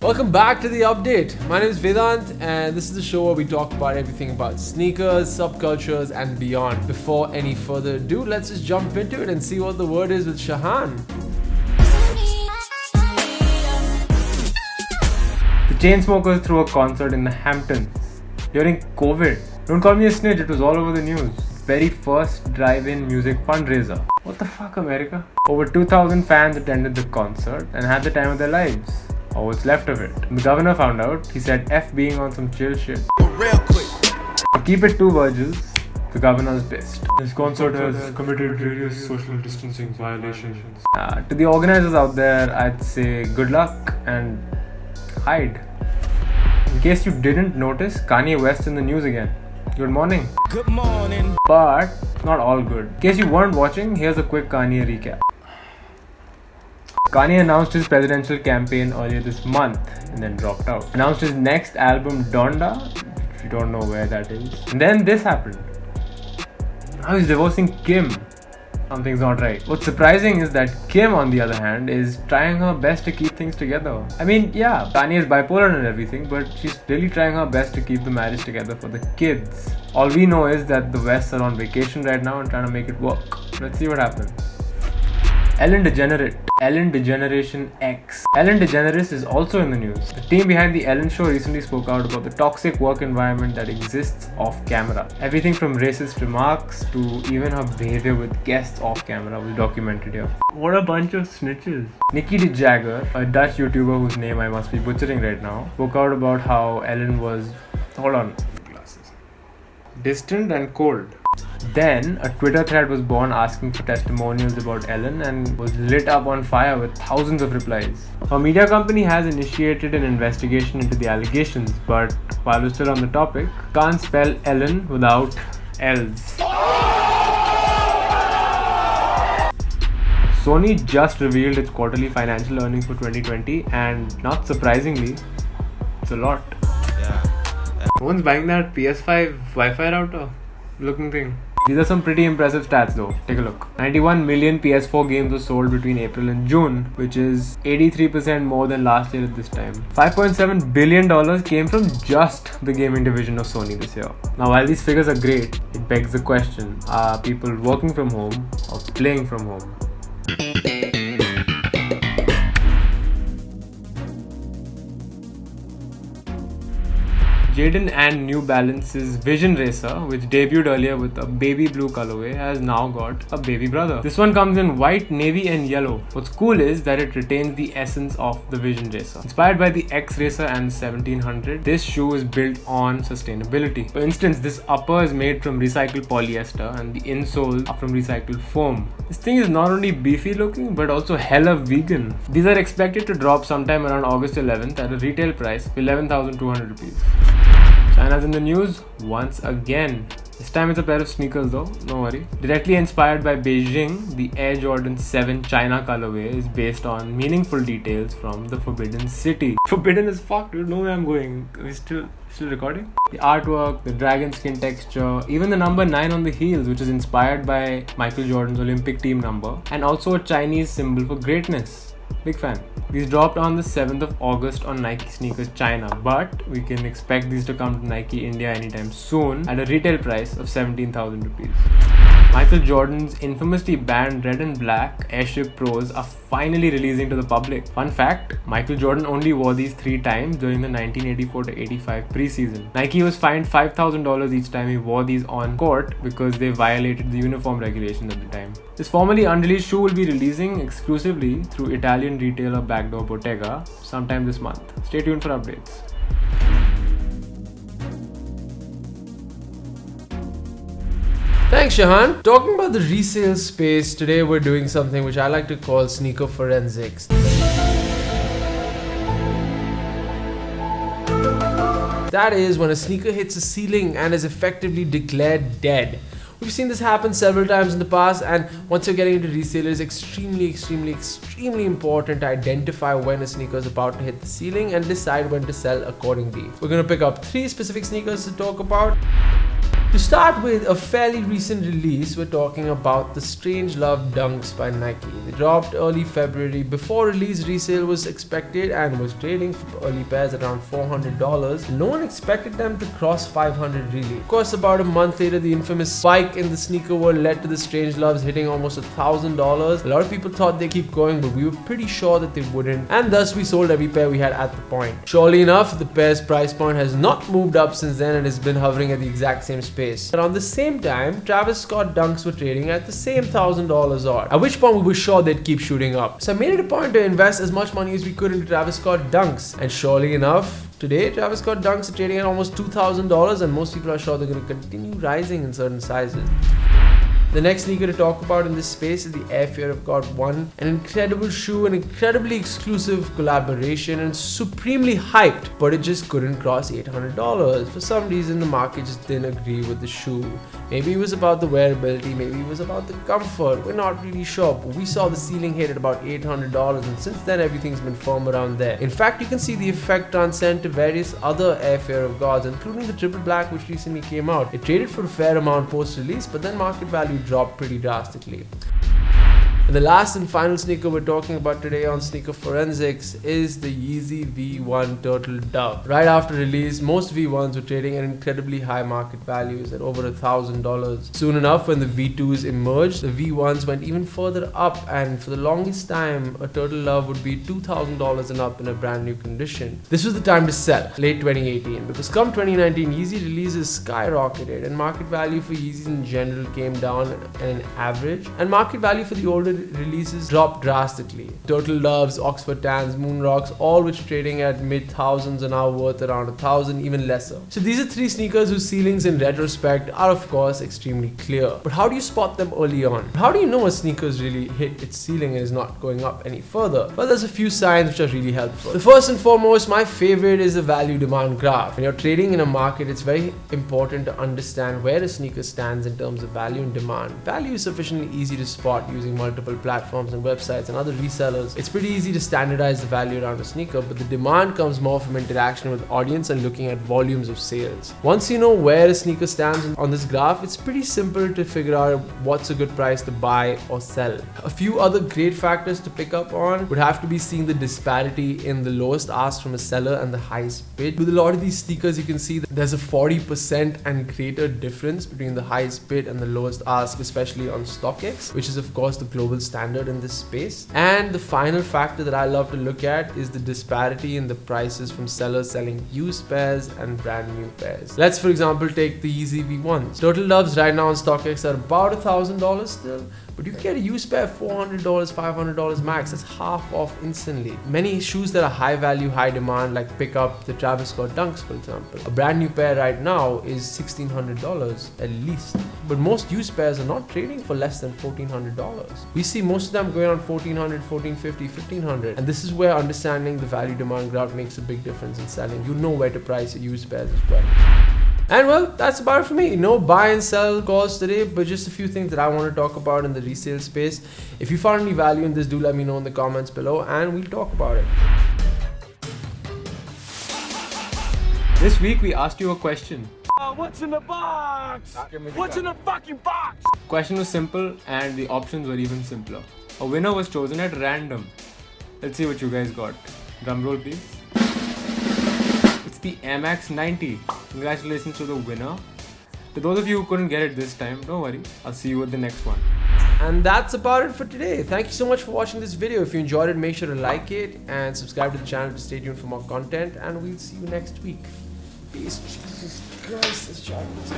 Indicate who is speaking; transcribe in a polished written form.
Speaker 1: Welcome back to the update. My name is Vedant and this is the show where we talk about everything about sneakers, subcultures and beyond. Before any further ado, let's just jump into it and see what the word is with Shahan.
Speaker 2: The Chainsmokers threw a concert in the Hamptons during COVID. Don't call me a snitch, it was all over the news. Very first drive-in music fundraiser. What the fuck, America? Over 2,000 fans attended the concert and had the time of their lives. Or what's left of it. When the governor found out, he said F being on some chill shit.
Speaker 3: Real quick.
Speaker 2: To keep it 2 Virgils, the governor's pissed. This concert has committed various social distancing violations. To the organizers out there, I'd say good luck and hide. In case you didn't notice, Kanye West in the news again. Good morning.
Speaker 3: Good morning.
Speaker 2: But not all good. In case you weren't watching, here's a quick Kanye recap. Kanye announced his presidential campaign earlier this month and then dropped out. Announced his next album, Donda, if you don't know where that is. And then this happened. Now he's divorcing Kim. Something's not right. What's surprising is that Kim, on the other hand, is trying her best to keep things together. I mean, yeah, Kanye is bipolar and everything, but she's really trying her best to keep the marriage together for the kids. All we know is that the Wests are on vacation right now and trying to make it work. Let's see what happens. Ellen DeGeneration X. Ellen DeGeneres is also in the news. The team behind The Ellen Show recently spoke out about the toxic work environment that exists off camera. Everything from racist remarks to even her behavior with guests off camera was documented here. What a bunch of snitches. Nikki de Jagger, a Dutch YouTuber whose name I must be butchering right now, spoke out about how Ellen was, distant and cold. Then, a Twitter thread was born asking for testimonials about Ellen and was lit up on fire with thousands of replies. Her media company has initiated an investigation into the allegations, but while we're still on the topic, can't spell Ellen without L's. Sony just revealed its quarterly financial earnings for 2020 and not surprisingly, it's a lot. Yeah. No one's buying that PS5 Wi-Fi router looking thing. These are some pretty impressive stats though. Take a look. 91 million PS4 games were sold between April and June, which is 83% more than last year at this time. $5.7 billion came from just the gaming division of Sony this year. Now while these figures are great, it begs the question, are people working from home or playing from home? Jadon and New Balance's Vision Racer, which debuted earlier with a baby blue colorway, has now got a baby brother. This one comes in white, navy and yellow. What's cool is that it retains the essence of the Vision Racer. Inspired by the X Racer and 1700, this shoe is built on sustainability. For instance, this upper is made from recycled polyester and the insoles are from recycled foam. This thing is not only beefy looking but also hella vegan. These are expected to drop sometime around August 11th at a retail price of 11,200 rupees. China's in the news once again. This time it's a pair of sneakers though, no worry. Directly inspired by Beijing, the Air Jordan 7 China colorway is based on meaningful details from the Forbidden City. Forbidden as fuck, dude, know where I'm going. Are we still recording? The artwork, the dragon skin texture, even the number 9 on the heels, which is inspired by Michael Jordan's Olympic team number, and also a Chinese symbol for greatness. Big fan. These dropped on the 7th of August on Nike Sneakers China, but we can expect these to come to Nike India anytime soon at a retail price of 17,000 rupees. Michael Jordan's infamously banned red and black Airship Pros are finally releasing to the public. Fun fact, Michael Jordan only wore these 3 times during the 1984-85 preseason. Nike was fined $5,000 each time he wore these on court because they violated the uniform regulations at the time. This formerly unreleased shoe will be releasing exclusively through Italian retailer Backdoor Bottega sometime this month. Stay tuned for updates.
Speaker 1: Thanks, Shahan. Talking about the resale space, today we're doing something which I like to call sneaker forensics. That is when a sneaker hits a ceiling and is effectively declared dead. We've seen this happen several times in the past, and once you're getting into resale, it's extremely important to identify when a sneaker is about to hit the ceiling and decide when to sell accordingly. We're going to pick up 3 specific sneakers to talk about. To start with, a fairly recent release, we're talking about the Strange Love Dunks by Nike. They dropped early February. Before release, resale was expected and was trading for early pairs at around $400. No one expected them to cross $500 really. Of course, about a month later, the infamous spike in the sneaker world led to the Strange Loves hitting almost $1,000. A lot of people thought they'd keep going, but we were pretty sure that they wouldn't, and thus we sold every pair we had at the point. Surely enough, the pair's price point has not moved up since then and has been hovering at the exact same space. But on the same time, Travis Scott Dunks were trading at the same $1,000 odd, at which point we were sure they'd keep shooting up. So I made it a point to invest as much money as we could into Travis Scott Dunks, and surely enough, today Travis Scott Dunks are trading at almost $2,000, and most people are sure they're going to continue rising in certain sizes. The next sneaker to talk about in this space is the Air Fear of God 1, an incredible shoe, an incredibly exclusive collaboration, and supremely hyped, but it just couldn't cross $800. For some reason, the market just didn't agree with the shoe. Maybe it was about the wearability, maybe it was about the comfort, we're not really sure, but we saw the ceiling hit at about $800, and since then everything's been firm around there. In fact, you can see the effect transcend to various other Air Fear of Gods, including the Triple Black, which recently came out. It traded for a fair amount post-release, but then market value dropped pretty drastically. And the last and final sneaker we're talking about today on Sneaker Forensics is the Yeezy V1 Turtle Dove. Right after release, most V1s were trading at incredibly high market values at over $1,000. Soon enough, when the V2s emerged, the V1s went even further up, and for the longest time, a Turtle Dove would be $2,000 and up in a brand new condition. This was the time to sell, late 2018, because come 2019, Yeezy releases skyrocketed, and market value for Yeezys in general came down at an average, and market value for the older releases dropped drastically. Turtle Doves, Oxford Tans, Moon Rocks, all which trading at mid-thousands are now worth around $1,000, even lesser. So these are three sneakers whose ceilings in retrospect are of course extremely clear. But how do you spot them early on? How do you know a sneaker's really hit its ceiling and is not going up any further? Well, there's a few signs which are really helpful. The first and foremost, my favorite, is the value demand graph. When you're trading in a market, it's very important to understand where a sneaker stands in terms of value and demand. Value is sufficiently easy to spot using multiple platforms and websites and other resellers. It's pretty easy to standardize the value around a sneaker, but the demand comes more from interaction with audience and looking at volumes of sales. Once you know where a sneaker stands on this graph, it's pretty simple to figure out what's a good price to buy or sell. A few other great factors to pick up on would have to be seeing the disparity in the lowest ask from a seller and the highest bid. With a lot of these sneakers, you can see that there's a 40% and greater difference between the highest bid and the lowest ask, especially on StockX, which is of course the global standard in this space. And the final factor that I love to look at is the disparity in the prices from sellers selling used pairs and brand new pairs. Let's for example take the Yeezy V1s. Turtle Doves right now on StockX are about $1,000 still, but you can get a used pair $400, $500 max. That's half off instantly. Many shoes that are high value, high demand, like pick up the Travis Scott Dunks for example. A brand new pair right now is $1,600 at least, but most used pairs are not trading for less than $1,400. We see most of them going on $1,400, $1,450, $1,500, and this is where understanding the value demand graph makes a big difference in selling. You know where to price your used pairs as well. And well, that's about it for me. No buy and sell calls today, but just a few things that I want to talk about in the resale space. If you found any value in this, do let me know in the comments below and we'll talk about it.
Speaker 2: This week we asked you a question.
Speaker 3: What's in the box? What's in the fucking box?
Speaker 2: Question was simple and the options were even simpler. A winner was chosen at random. Let's see what you guys got. Drum roll please. It's the MX 90. Congratulations to the winner. To those of you who couldn't get it this time, don't worry. I'll see you at the next one.
Speaker 1: And that's about it for today. Thank you so much for watching this video. If you enjoyed it, make sure to like it and subscribe to the channel to stay tuned for more content, and we'll see you next week. Peace. Jesus Christ, this child is